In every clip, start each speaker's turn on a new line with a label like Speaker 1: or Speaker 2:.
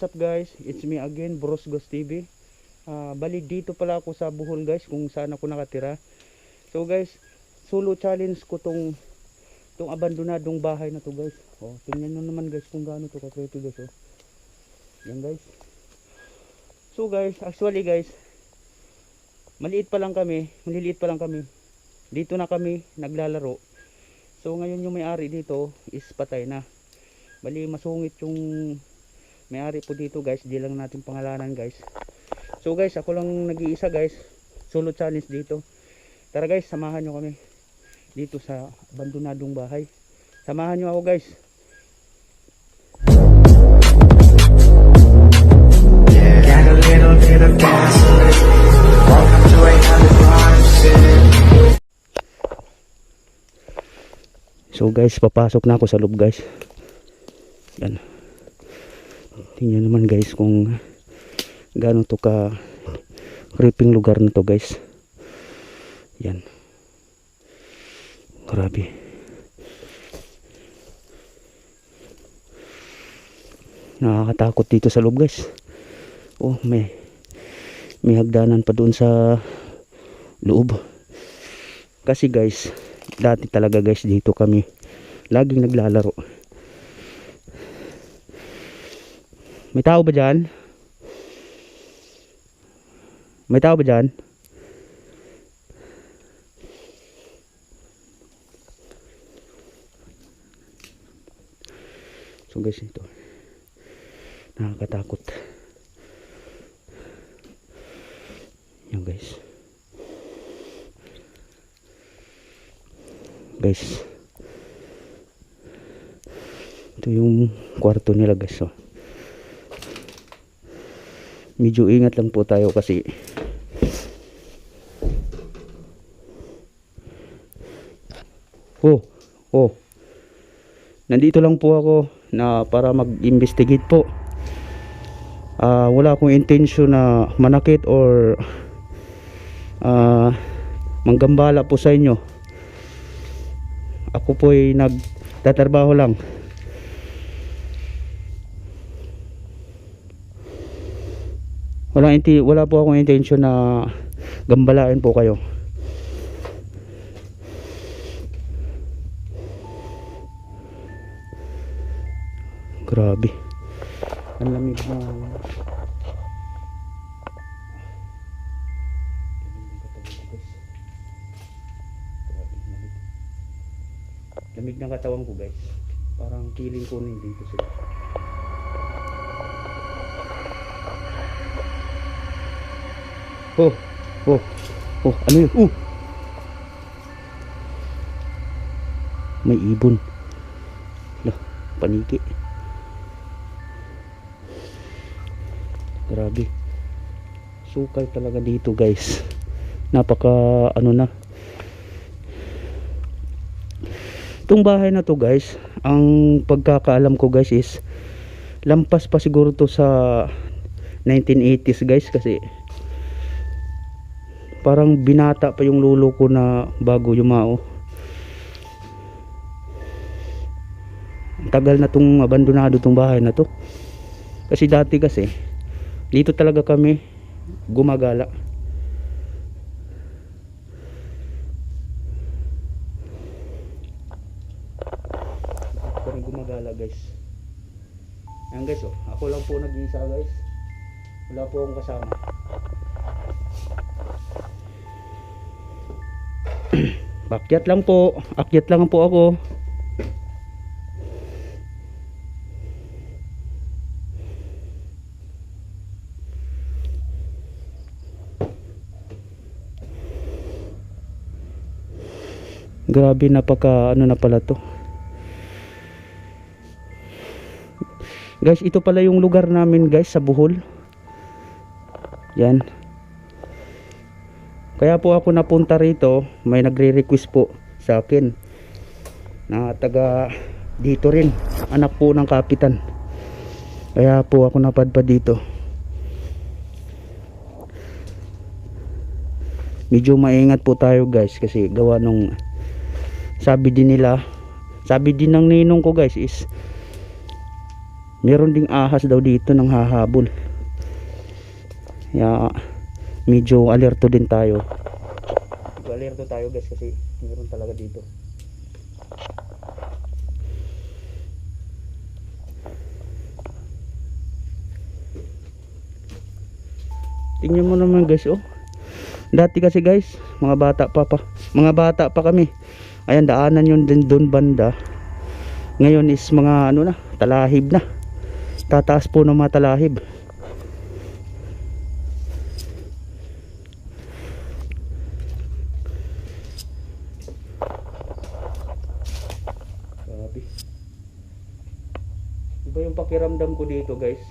Speaker 1: what's up guys? It's me again, Bros Ghost TV. Bali dito pala ako sa Bohol guys, kung saan ako nakatira. So guys, solo challenge ko tong abandonadong bahay na to guys. Oh, tingnan nyo naman guys kung gaano to ka-creepy guys. Oh. Yan guys. So guys, actually guys, maliliit pa lang kami. Dito na kami naglalaro. So ngayon yung may-ari dito is patay na. Bali masungit yung may-ari po dito guys, di lang natin pangalanan guys. So guys, ako lang nag-iisa guys, solo challenge dito. Tara guys, samahan nyo kami dito sa abandonadong bahay. Samahan nyo ako guys.
Speaker 2: Got a little bit of gasoline. Welcome to 800 City.
Speaker 1: So guys, papasok na ako sa loob guys. Yan. Tingnan naman guys kung gaano to ka creeping lugar na to guys. Yan. Grabe. Nakakatakot dito sa loob guys. Oh, may hagdanan pa doon sa loob. Kasi guys, dati talaga guys dito kami laging naglalaro. May tao ba dyan? May tao ba dyan? So guys, ito nakakatakot. Yan guys. Guys, ito yung kwarto nila guys. So medyo ingat lang po tayo kasi nandito lang po ako na para mag-investigate po. Wala akong intention na manakit or manggambala po sa inyo. Ako po ay nagtatrabaho lang. Wala po akong intention na gambalain po kayo. Grabe. Ang lamig na. Lamig ng katawan ko guys. Parang feeling ko nandito sila. Ano yun? May ibon. Lah, paniki. Grabe. Sukal talaga dito guys. Napaka ano na. Itong bahay na to guys, ang pagkakaalam ko guys is lampas pa siguro to sa 1980s guys, kasi parang binata pa yung lolo ko na bago yumao. Tagal na tong abandonado tong bahay na to. Kasi dati kasi dito talaga kami gumagala. Guys. Ayan guys, oh. Ako lang po nag-iisa guys. Wala po akong kasama. Akyat lang po ako. Grabe, napaka ano na pala to. Guys, ito pala yung lugar namin guys sa Bohol. Yan. Kaya po ako napunta rito, may nagre-request po sa akin na taga dito rin, anak po ng kapitan. Kaya po ako napadpad dito. Medyo maingat po tayo guys, kasi gawa nung sabi din ng ninong ko guys is Meron ding ahas daw dito ng hahabol. Kaya medyo alerto din tayo. Medyo alerto tayo guys kasi meron talaga dito. Tingnan mo naman guys, oh. Dati kasi guys, mga bata pa kami. Ayan, daanan yun din doon banda. Ngayon is mga ano na, talahib na. Tataas po ng mga talahib. Grabe. Iba yung pakiramdam ko dito guys.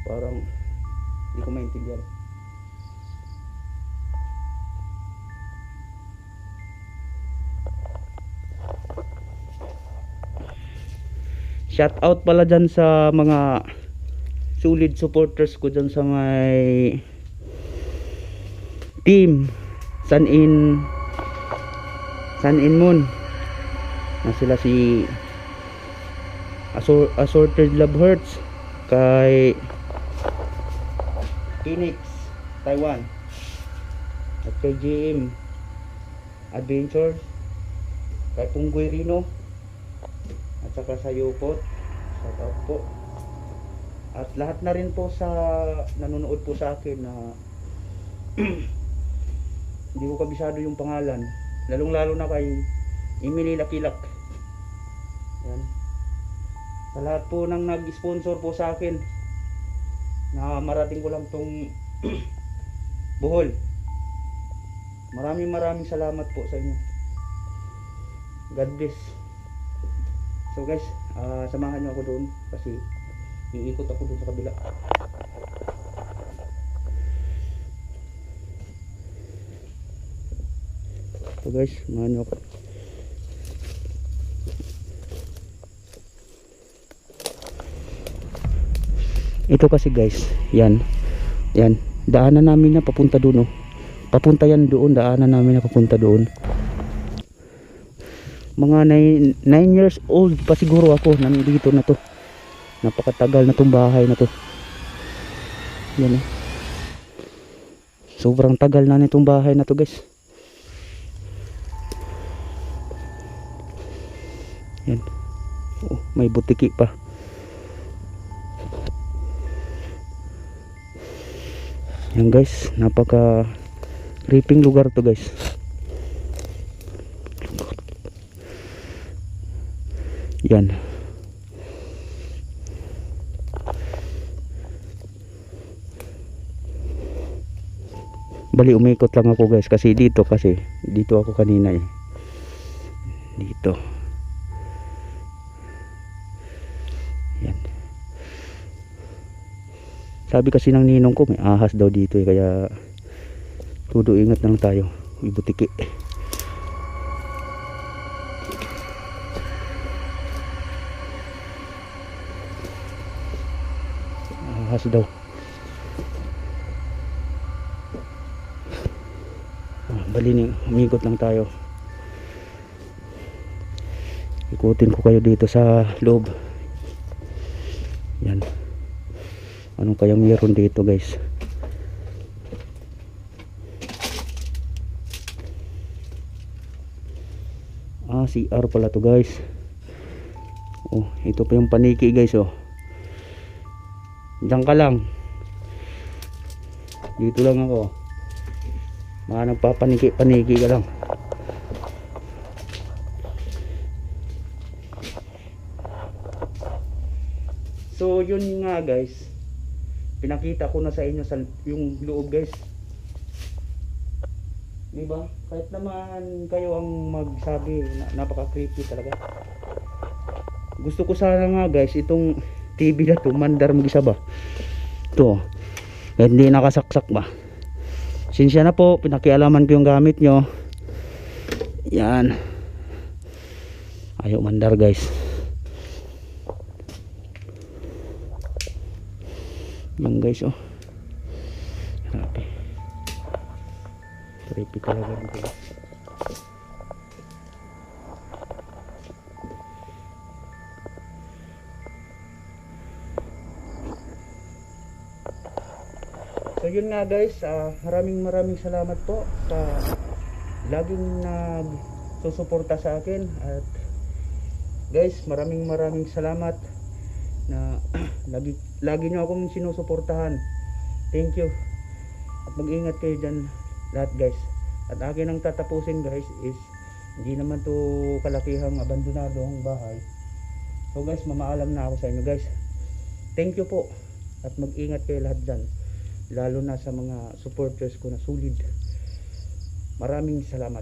Speaker 1: Parang hindi ko maintindihan. Shout out pala dyan sa mga solid supporters ko dyan sa may team Sun in Moon na sila si Assorted Love Hearts, kay Phoenix Taiwan, at kay GM Adventure, kay Punggoy Rino, at saka sa Yupot. Shout out po. At lahat na rin po sa nanonood po sa akin na hindi ko kabisado yung pangalan, lalong lalo na kay Emily Lakilak. Yan. Sa lahat po ng nag-sponsor po sa akin na marating ko lang tong Bohol, maraming salamat po sa inyo. God bless. So guys, samahan nyo ako doon kasi iikot ako doon sa kabila. So guys, samahan nyo ako. Ito kasi guys, yan daanan namin na papunta doon, oh. Papunta yan doon, daanan namin na papunta doon. Mga 9 years old pa siguro ako nandito na to. Napakatagal na tong bahay na to. Yan, oh. Sobrang tagal na nitong bahay na to guys. Yan, oh, may butiki pa. Yan guys, napaka creeping lugar to guys. Yan. Bali umikot lang ako guys kasi dito ako kanina eh. Dito. Yan. Sabi kasi ng ninong ko may ahas daw dito eh, kaya tudo ingat lang tayo. Ibutiki. Ahas daw. Bali, umikot lang tayo. Ikutin ko kayo dito sa loob. Yan. Anong kaya meron dito guys? CR pala to guys. Oh, ito pa yung paniki guys, oh. Diyan ka lang. Dito lang ako. Mga nagpapaniki-paniki ka lang. So yun nga guys, pinakita ko na sa inyo sa yung loob guys. Diba? Kahit naman kayo ang magsabi na napaka-creepy talaga. Gusto ko sana nga guys, itong TV na to, mandar mag-isa ba? Ito, hindi nakasaksak ba? Sinsya na po, pinakialaman ko yung gamit nyo. Yan. Ayaw mandar guys. Yan guys, oh. Grabe. Creepy talaga dito guys. So yun nga guys, maraming salamat po sa laging nagsusuporta sa akin. At guys, maraming salamat na lagi nyo akong sinusuportahan. Thank you. At mag-ingat kayo dyan lahat guys. At akin ang tatapusin guys is hindi naman to kalakihang abandonadong bahay. So guys, mamaalam na ako sa inyo guys. Thank you po. At mag-ingat kayo lahat dyan. Lalo na sa mga supporters ko na solid. Maraming salamat.